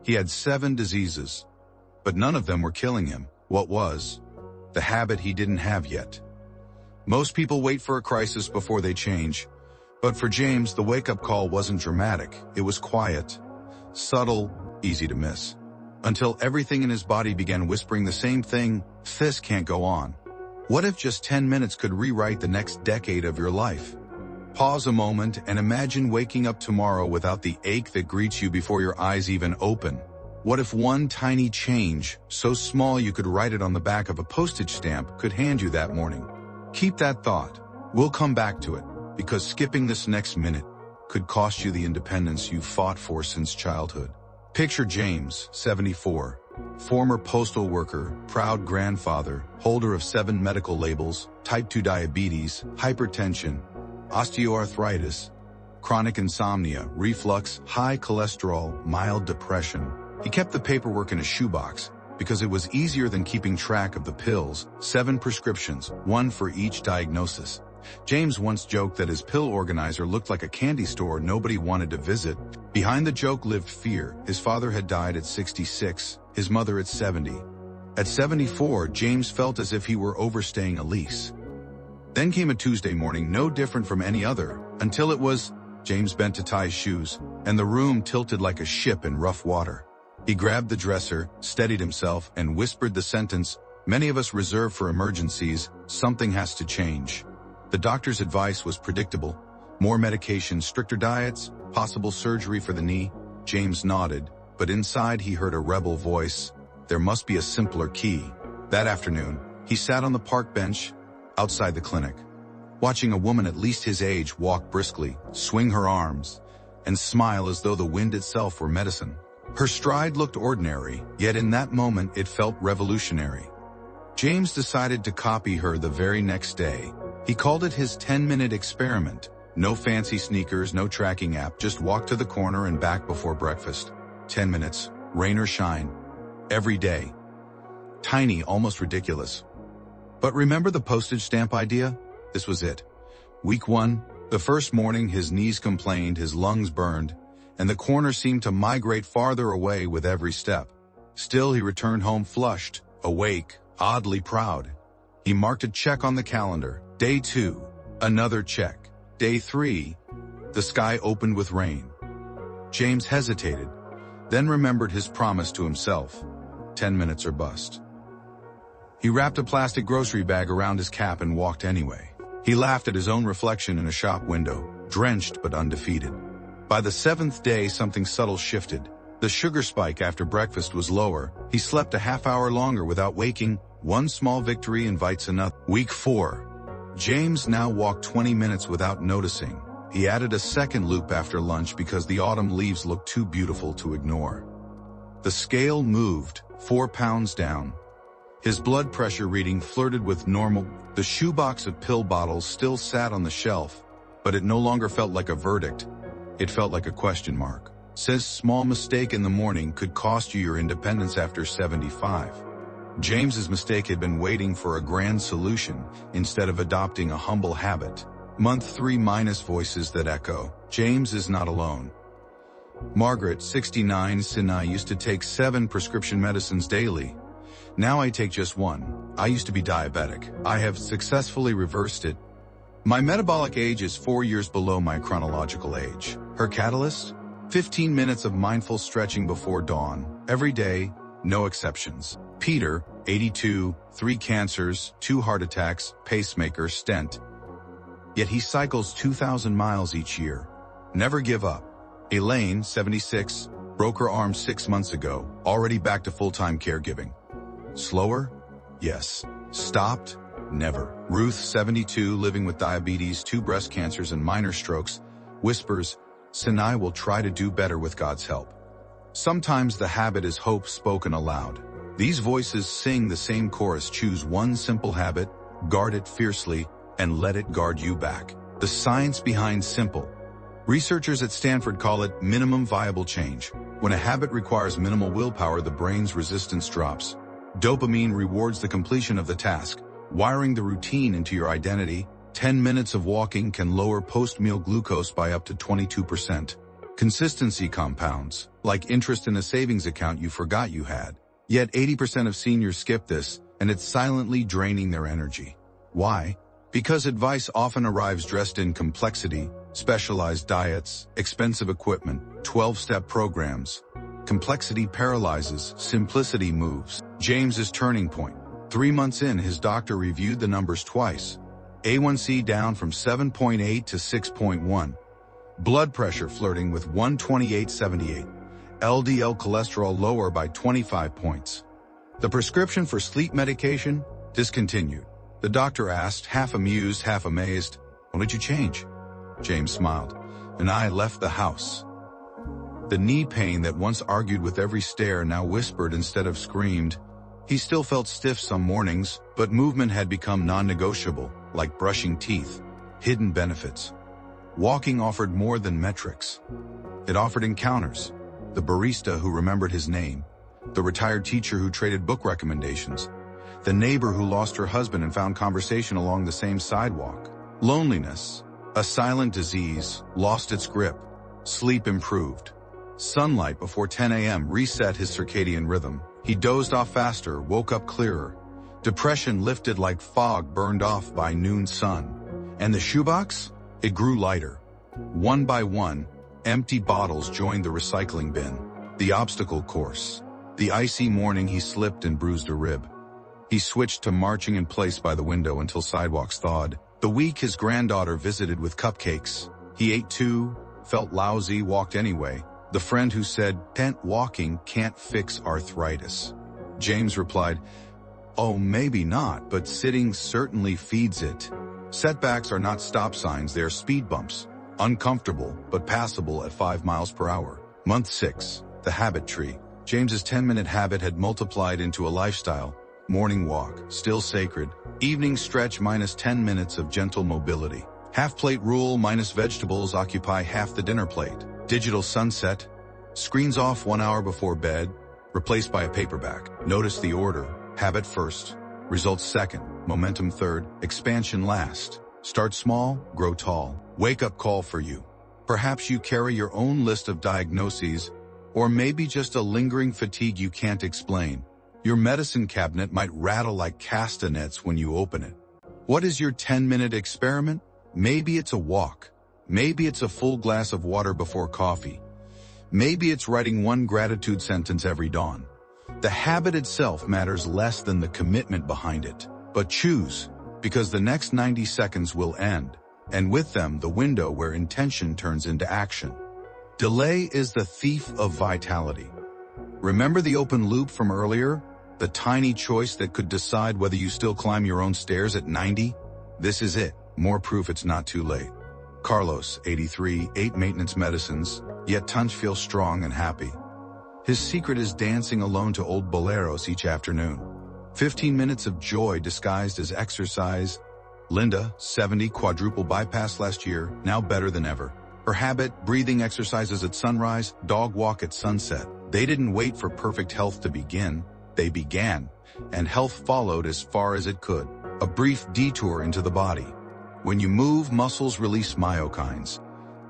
He had 7 diseases, but none of them were killing him. What was? The habit he didn't have yet. Most people wait for a crisis before they change, but for James, the wake-up call wasn't dramatic. It was quiet, subtle, easy to miss. Until everything in his body began whispering the same thing: this can't go on. What if just 10 minutes could rewrite the next decade of your life? Pause a moment and imagine waking up tomorrow without the ache that greets you before your eyes even open. What if one tiny change, so small you could write it on the back of a postage stamp, could hand you that morning? Keep that thought. We'll come back to it, because skipping this next minute could cost you the independence you fought for since childhood. Picture James, 74, former postal worker, proud grandfather, holder of 7 medical labels, type 2 diabetes, hypertension, osteoarthritis, chronic insomnia, reflux, high cholesterol, mild depression. He kept the paperwork in a shoebox because it was easier than keeping track of the pills. 7 prescriptions, 1 for each diagnosis. James once joked that his pill organizer looked like a candy store nobody wanted to visit. Behind the joke lived fear. His father had died at 66, his mother at 70. At 74, James felt as if he were overstaying a lease. Then came a Tuesday morning, no different from any other, until it was. James bent to tie his shoes, and the room tilted like a ship in rough water. He grabbed the dresser, steadied himself, and whispered the sentence many of us reserve for emergencies: something has to change. The doctor's advice was predictable: more medication, stricter diets, possible surgery for the knee. James nodded, but inside he heard a rebel voice: there must be a simpler key. That afternoon, he sat on the park bench outside the clinic, watching a woman at least his age walk briskly, swing her arms, and smile as though the wind itself were medicine. Her stride looked ordinary, yet in that moment it felt revolutionary. James decided to copy her the very next day. He called it his 10-minute experiment. No fancy sneakers, no tracking app, just walk to the corner and back before breakfast. 10 minutes, rain or shine. Every day. Tiny, almost ridiculous. But remember the postage stamp idea? This was it. Week 1, the first morning his knees complained, his lungs burned, and the corner seemed to migrate farther away with every step. Still, he returned home flushed, awake, oddly proud. He marked a check on the calendar. Day 2, another check. Day 3, the sky opened with rain. James hesitated, then remembered his promise to himself: 10 minutes or bust. He wrapped a plastic grocery bag around his cap and walked anyway. He laughed at his own reflection in a shop window, drenched but undefeated. By the 7th day, something subtle shifted. The sugar spike after breakfast was lower. He slept a half hour longer without waking. One small victory invites another. Week 4. James now walked 20 minutes without noticing. He added a second loop after lunch because the autumn leaves looked too beautiful to ignore. The scale moved, 4 pounds down. His blood pressure reading flirted with normal. The shoebox of pill bottles still sat on the shelf, but it no longer felt like a verdict. It felt like a question mark. Says small mistake in the morning could cost you your independence after 75. James's mistake had been waiting for a grand solution instead of adopting a humble habit. Month 3 minus voices that echo. James is not alone. Margaret, 69, Sinai used to take 7 prescription medicines daily. Now I take just 1. I used to be diabetic. I have successfully reversed it. My metabolic age is 4 years below my chronological age. Her catalyst? 15 minutes of mindful stretching before dawn. Every day, no exceptions. Peter, 82, 3 cancers, 2 heart attacks, pacemaker, stent. Yet he cycles 2,000 miles each year. Never give up. Elaine, 76, broke her arm 6 months ago, already back to full-time caregiving. Slower? Yes. Stopped? Never. Ruth, 72, living with diabetes, 2 breast cancers and minor strokes, whispers, Sinai will try to do better with God's help. Sometimes the habit is hope spoken aloud. These voices sing the same chorus: choose one simple habit, guard it fiercely, and let it guard you back. The science behind simple. Researchers at Stanford call it minimum viable change. When a habit requires minimal willpower, the brain's resistance drops. Dopamine rewards the completion of the task, wiring the routine into your identity. 10 minutes of walking can lower post-meal glucose by up to 22%. Consistency compounds, like interest in a savings account you forgot you had. Yet 80% of seniors skip this, and it's silently draining their energy. Why? Because advice often arrives dressed in complexity, specialized diets, expensive equipment, 12-step programs. Complexity paralyzes, simplicity moves. James's turning point. 3 months in, his doctor reviewed the numbers twice. A1C down from 7.8 to 6.1. Blood pressure flirting with 128/78. LDL cholesterol lower by 25 points. The prescription for sleep medication discontinued. The doctor asked, half amused, half amazed, "What did you change?" James smiled. "And I left the house." The knee pain that once argued with every stare now whispered instead of screamed. He still felt stiff some mornings, but movement had become non-negotiable, like brushing teeth. Hidden benefits. Walking offered more than metrics. It offered encounters. The barista who remembered his name. The retired teacher who traded book recommendations. The neighbor who lost her husband and found conversation along the same sidewalk. Loneliness, a silent disease, lost its grip. Sleep improved. Sunlight before 10 a.m. reset his circadian rhythm. He dozed off faster, woke up clearer. Depression lifted like fog burned off by noon sun. And the shoebox? It grew lighter. One by one, empty bottles joined the recycling bin. The obstacle course. The icy morning he slipped and bruised a rib. He switched to marching in place by the window until sidewalks thawed. The week his granddaughter visited with cupcakes. He ate too, felt lousy, walked anyway. The friend who said, "Tent walking can't fix arthritis." James replied, "Oh, maybe not, but sitting certainly feeds it." Setbacks are not stop signs, they are speed bumps. Uncomfortable, but passable at 5 miles per hour. Month 6, the habit tree. James's 10-minute habit had multiplied into a lifestyle. Morning walk, still sacred. Evening stretch minus 10 minutes of gentle mobility. Half plate rule minus vegetables occupy half the dinner plate. Digital sunset. Screens off 1 hour before bed, replaced by a paperback. Notice the order. Habit first. Results second. Momentum third. Expansion last. Start small, grow tall. Wake-up call for you. Perhaps you carry your own list of diagnoses, or maybe just a lingering fatigue you can't explain. Your medicine cabinet might rattle like castanets when you open it. What is your 10-minute experiment? Maybe it's a walk. Maybe it's a full glass of water before coffee. Maybe it's writing one gratitude sentence every dawn. The habit itself matters less than the commitment behind it. But choose, because the next 90 seconds will end, and with them the window where intention turns into action. Delay is the thief of vitality. Remember the open loop from earlier? The tiny choice that could decide whether you still climb your own stairs at 90? This is it. More proof it's not too late. Carlos, 83, ate maintenance medicines, yet Tunch feels strong and happy. His secret is dancing alone to old boleros each afternoon. 15 minutes of joy disguised as exercise. Linda, 70, quadruple bypass last year, now better than ever. Her habit, breathing exercises at sunrise, dog walk at sunset. They didn't wait for perfect health to begin. They began, and health followed as far as it could. A brief detour into the body. When you move, muscles release myokines,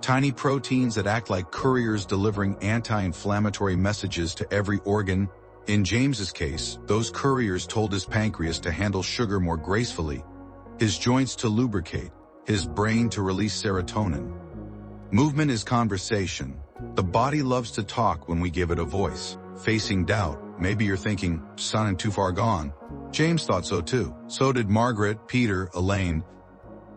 tiny proteins that act like couriers delivering anti-inflammatory messages to every organ. In James's case, those couriers told his pancreas to handle sugar more gracefully, his joints to lubricate, his brain to release serotonin. Movement is conversation. The body loves to talk when we give it a voice. Facing doubt, maybe you're thinking, "Son, and too far gone." James thought so too. So did Margaret, Peter, Elaine.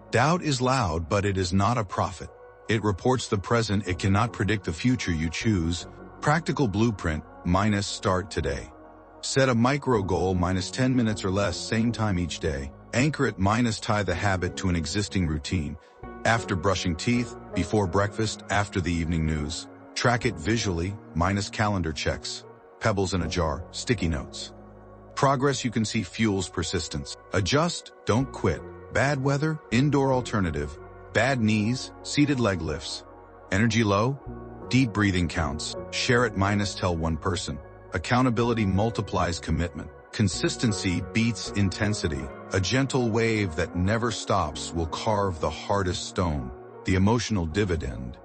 Doubt is loud, but it is not a prophet. It reports the present, it cannot predict the future you choose. Practical blueprint, minus start today. Set a micro goal, minus 10 minutes or less, same time each day. Anchor it, minus tie the habit to an existing routine. After brushing teeth, before breakfast, after the evening news. Track it visually, minus calendar checks. Pebbles in a jar, sticky notes. Progress you can see fuels persistence. Adjust, don't quit. Bad weather, indoor alternative. Bad knees, seated leg lifts. Energy low? Deep breathing counts. Share it, minus tell one person. Accountability multiplies commitment. Consistency beats intensity. A gentle wave that never stops will carve the hardest stone. The emotional dividend.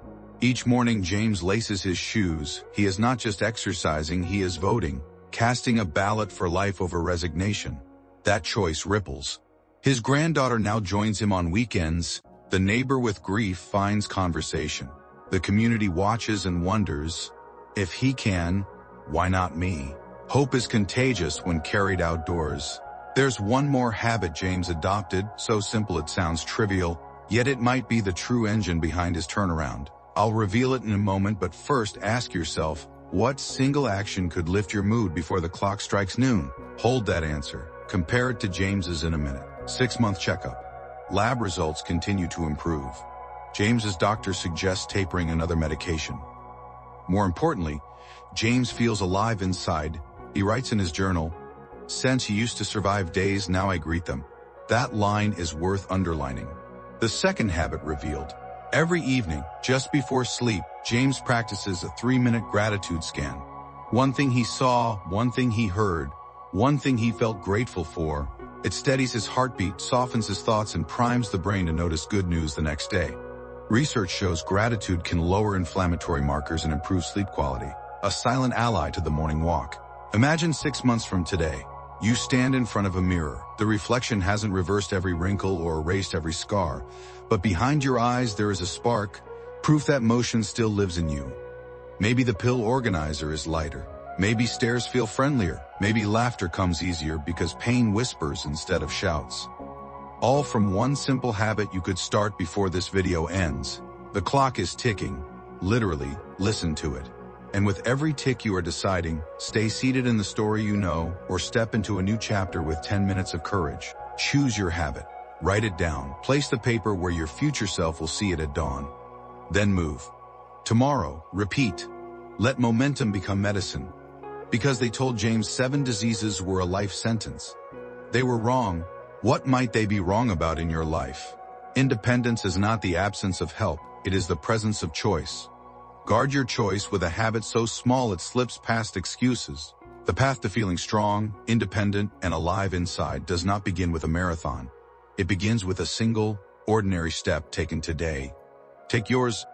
Each morning James laces his shoes. He is not just exercising, he is voting, casting a ballot for life over resignation. That choice ripples. His granddaughter now joins him on weekends. The neighbor with grief finds conversation. The community watches and wonders, if he can, why not me? Hope is contagious when carried outdoors. There's one more habit James adopted, so simple it sounds trivial, yet it might be the true engine behind his turnaround. I'll reveal it in a moment, but first ask yourself, what single action could lift your mood before the clock strikes noon? Hold that answer. Compare it to James's in a minute. 6-month checkup. Lab results continue to improve. James's doctor suggests tapering another medication. More importantly, James feels alive inside. He writes in his journal, "Since he used to survive days, now I greet them." That line is worth underlining. The second habit revealed. Every evening, just before sleep, James practices a 3-minute gratitude scan. One thing he saw, one thing he heard, one thing he felt grateful for. It steadies his heartbeat, softens his thoughts, and primes the brain to notice good news the next day. Research shows gratitude can lower inflammatory markers and improve sleep quality, a silent ally to the morning walk. Imagine 6 months from today. You stand in front of a mirror. The reflection hasn't reversed every wrinkle or erased every scar, but behind your eyes there is a spark, proof that motion still lives in you. Maybe the pill organizer is lighter. Maybe stares feel friendlier. Maybe laughter comes easier because pain whispers instead of shouts. All from one simple habit you could start before this video ends. The clock is ticking. Literally, listen to it. And with every tick you are deciding, stay seated in the story you know, or step into a new chapter with 10 minutes of courage. Choose your habit. Write it down. Place the paper where your future self will see it at dawn. Then move. Tomorrow, repeat. Let momentum become medicine. Because they told James 7 diseases were a life sentence. They were wrong. What might they be wrong about in your life? Independence is not the absence of help, it is the presence of choice. Guard your choice with a habit so small it slips past excuses. The path to feeling strong, independent, and alive inside does not begin with a marathon. It begins with a single, ordinary step taken today. Take yours